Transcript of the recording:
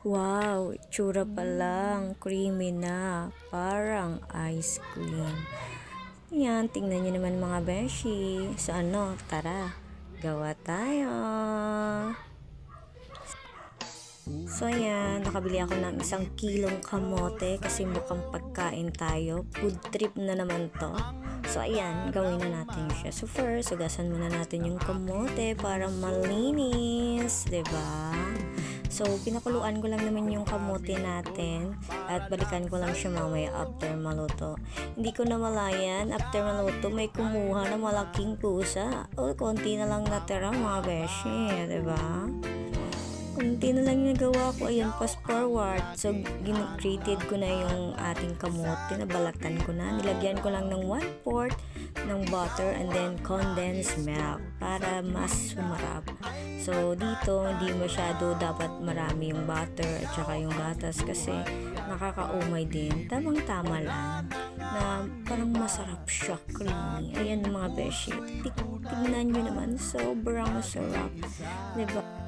Wow, itsura pa lang, creamy na, parang ice cream. Yan, tingnan nyo naman mga beshi. So ano, tara, gawa tayo. So ayan, nakabili ako ng 1 kilong kamote kasi mukhang pagkain tayo. Food trip na naman to. So ayan, gawin na natin siya. So first, ugasan muna natin yung kamote para malinis, 'di ba? So pinakuluan ko lang naman yung kamote natin at balikan ko lang siya mamaya after maluto. Hindi ko na malayan, after maluto may kumuha na malaking pusa. O konti na lang natira mga beshi, 'di ba? Kunti na lang nagawa ko, ayun, fast forward. So, ginagrated ko na yung ating kamote, nabalatan ko na. Nilagyan ko lang ng 1/4 ng butter and then condensed milk para mas sumarap. So, dito, hindi masyado dapat marami yung butter at saka yung gatas kasi nakakaumay din. Tamang-tama lang na parang masarap siya, creamy. Ayan mga beshi. Tignan nyo naman, sobrang sarap. Diba?